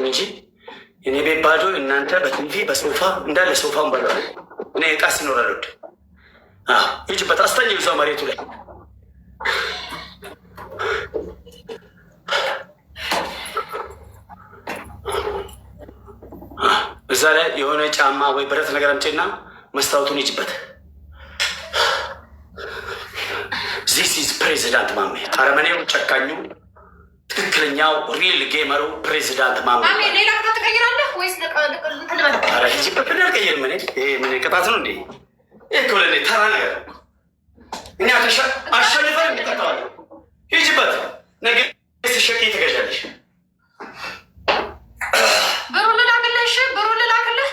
እንጂ እኔ ቤት ባዶ፣ እናንተ በቲቪ በሶፋ እንዳለ ሶፋን በላ። እኔ እቃ ሲኖር አልወድ። ይጅበት አስተኝ እዛ መሬቱ ላይ እዛ ላይ የሆነ ጫማ ወይ ብረት ነገር አምጪና መስታወቱን ይጅበት። ዚስ ኢዝ ፕሬዚዳንት ማሜ፣ አረመኔው፣ ጨካኙ፣ ትክክለኛው ሪል ጌመሩ ፕሬዚዳንት ማሜ። ሌላ ቅጣት ትቀይራለህ ወይስ? ኧረ ሂጂበት። ምን አልቀይርም እኔ። ይሄ ምን ቅጣት ነው እንዴ? ይህ እኮ ለእኔ ተራ ነገር ነው። እኛ አሸንፈን እንቀጣዋለን። ሂጂበት። ነገ ስትሸጪ ትገዣለሽ። ብሩ ልላክልህ? እሺ ብሩ ልላክልህ?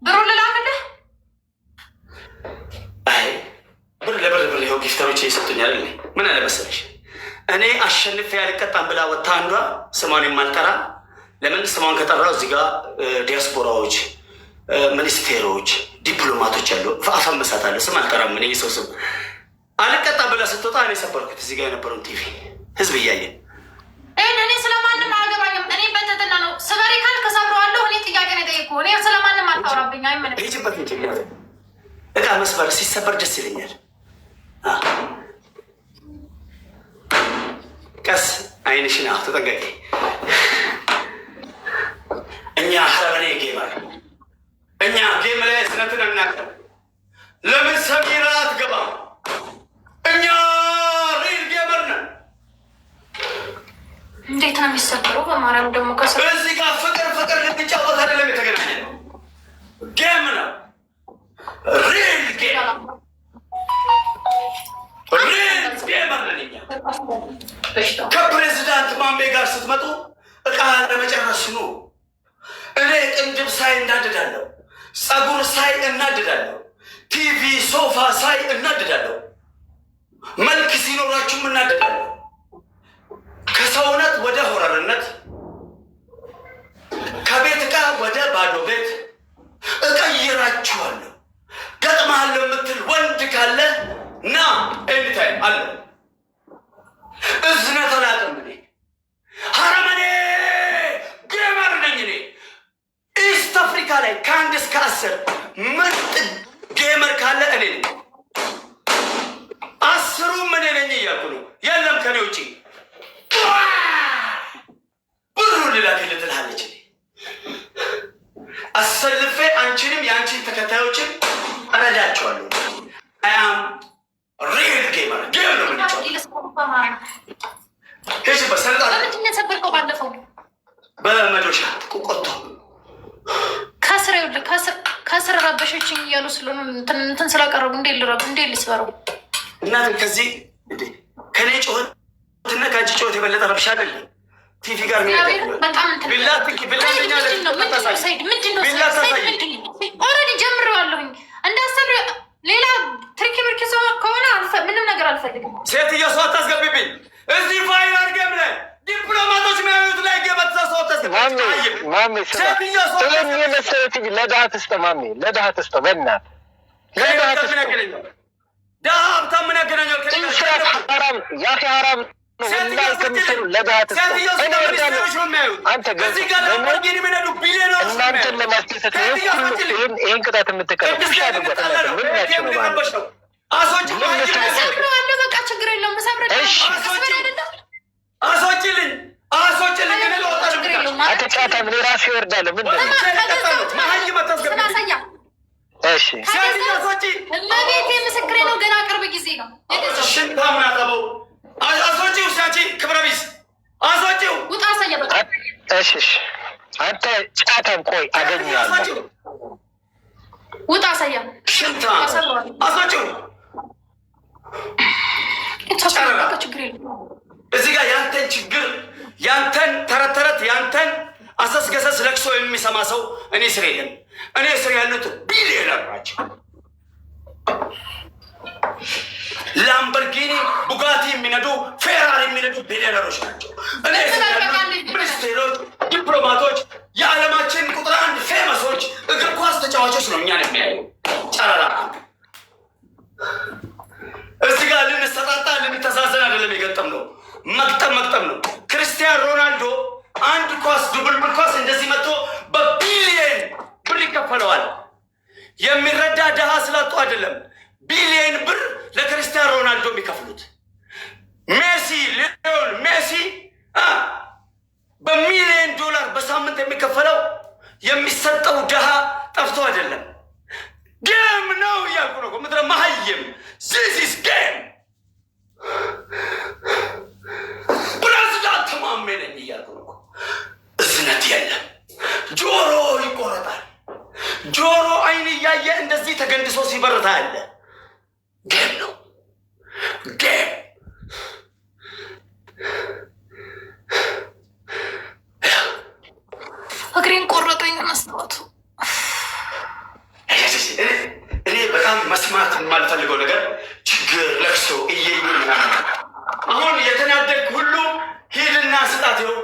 ብሩ ልላክልህ? አይ ብር ለብር ብር ይኸው ጊፍተሮች ይሰጡኛል። ምን አለ መሰለሽ እኔ አሸንፌ ያልቀጣም ብላ ወጥታ አንዷ ስሟን የማልጠራ ለምን ስሟን ከጠራው እዚህ ጋር ዲያስፖራዎች፣ ሚኒስቴሮች፣ ዲፕሎማቶች አሉ። አፈመሳታለሁ። ስም አልጠራም። እኔ የሰው ስም አልቀጣም ብላ ስትወጣ እኔ ሰበርኩት። እዚህ ጋር የነበረውን ቲቪ ህዝብ እያየ እኔ ስለማንም አያገባኝም። እኔ በትትና ነው ስበሬ ካል ከሰብረዋለሁ። እኔ ጥያቄ ነው የጠየኩህ። እኔ ስለማንም አታወራብኝ። አይመለከትም። ሂጂበት እንጂ እቃ መስበር ሲሰበር ደስ ይለኛል። ቀስ አይንሽን ተጠንቀቂ። እኛ ሀረበኔ ጌመር፣ እኛ ጌም ላይ ስነትን አናውቅም። ለምን ሰሚራ አትገባም? እኛ ሪል ጌመር ነን። እንዴት ነው የሚሰበረው? በማርያም ደግሞ እዚህ ጋር ፍቅር ፍቅር ልትጫወት አይደለም የተገናኘ ነው። ጌም ነው። ሪል ጌም፣ ሪል ጌመር ነን እኛ። ከፕሬዚዳንት ማሜ ጋር ስትመጡ እቃ ለመጨረስ ነው። እኔ ቅንድብ ሳይ እናድዳለሁ፣ ፀጉር ሳይ እናድዳለሁ፣ ቲቪ ሶፋ ሳይ እናድዳለሁ፣ መልክ ሲኖራችሁም እናድዳለሁ። ከሰውነት ወደ ሆረርነት፣ ከቤት እቃ ወደ ባዶ ቤት እቀይራችኋለሁ። ገጥመሃለሁ የምትል ወንድ ካለ ና ኤኒታይም አለ። እዝነት አላውቅም እኔ ሀረመኔ ጌመር ነኝ እኔ። ኢስት አፍሪካ ላይ ከአንድ እስከ 10 ምርጥ ጌመር ካለ እኔ ነኝ። 10ሩም እኔ ነኝ እያልኩ ነው። የለም ከኔ ውጭ ብሩ ልላክልህ ትልሃለች። አሰልፌ አንቺንም የአንቺን ተከታዮችን እረዳቸዋለሁ። አያም ሪል ጌመር ጌም ነው ምንጫው። ሰበርከው ባለፈው በመዶሻ ቁቆቶ ከስር ረበሸችኝ እያሉ ስለሆነ እንትን ስላቀረቡ እንዴ ልስበረው? እናት ከዚህ ከኔ ጮኸትና ከአንቺ ጮኸት የበለጠ ረብሻ አይደለም። ቲቪ ጋር ኦልሬዲ ጀምሬዋለሁኝ። እንዳሰብ ሌላ ትሪኪ ብርኪ ሰው ከሆነ ምንም ነገር አልፈልግም። ሴትዮ ሰው አታስገቢብኝ። እዚህ ፋይል አድርገህ ብለህ ዲፕሎማቶች ሚያዩት ላይ ገበታ ሰው ስለሚመሰረት ለድሀ ትስጠው ማሜ፣ ለድሀ ትስጠው በእናትህ ለድሀ ትስጠው። ድሀ ሀብታም ምን ያገናኛል? ሐራም ያኺ ሐራም ወላሂ ከሚሰሩ ለድሀ ትስጠው። አንተ እናንተን ለማስደሰት ይህን ቅጣት የምትቀረው ብቻ አድርጓት። ምን ናቸው ነው ማለት በቃ ችግር የለውም። አስወጪልኝ አትጫታም። እኔ ራሴ እወርዳለሁ። ምንድን ነው እሺ ለቤቴ ምስክሬ ነው። ገና ቅርብ ጊዜ ነው። ሽንታምናጠበው አስወጪው። ሲያቺ ክብረ ቢስ አስወጪው። ውጣ አሳያ በቃ እሺ አንተ ጫታም ቆይ አገኘዋለሁ። ውጣ አሳያ ሽንታ አስወጪው። ችግር የለውም። እዚህ ጋር ያንተን ችግር ያንተን ተረት ያንተን አሰስገሰስ ለቅሶ የሚሰማ ሰው እኔ ስር የለም። እኔ ስር ያሉት ቢሊዮነር ናቸው። ላምበርጊኒ ቡጋቲ የሚነዱ ፌራሪ የሚነዱ ቢሊዮነሮች ናቸው። እኔ ስር ያሉት ሚኒስቴሮች፣ ዲፕሎማቶች፣ የዓለማችን ቁጥር 1 ፌመሶች እግር ኳስ ተጫዋቾች ነው እኛን የሚያዩ ጨረራ። እዚህ ጋር ልንሰጣጣ ልንተሳሰን አይደለም የገጠም ነው። መቅጠም ነው። ክርስቲያን ሮናልዶ 1 ኳስ ድብልብል ኳስ እንደዚህ መጥቶ በቢሊየን ብር ይከፈለዋል። የሚረዳ ድሃ ስላጡ አይደለም። ቢሊየን ብር ለክርስቲያኖ ሮናልዶ የሚከፍሉት ሜሲ፣ ሊዮኔል ሜሲ በሚሊየን ዶላር በሳምንት የሚከፈለው የሚሰጠው ድሃ ጠፍቶ አይደለም። ጌም ነው እያልኩ ነው። ምድረ መሀይም ዚስ ጌም ፕሬዚዳንት ማሜ ነኝ እያልኩ ነው። እዝነት የለም። ጆሮ ይቆረጣል። ጆሮ አይን እያየ እንደዚህ ተገንድሶ ሲበርታ ያለ ጌም ነው። ጌም እግሬን ቆረጠኝ መስታወቱ። እኔ በጣም መስማት የማልፈልገው ነገር ችግር፣ ለቅሶ እየዩ አሁን የተናደግ ሁሉ ሂድና ስጣት። ይኸው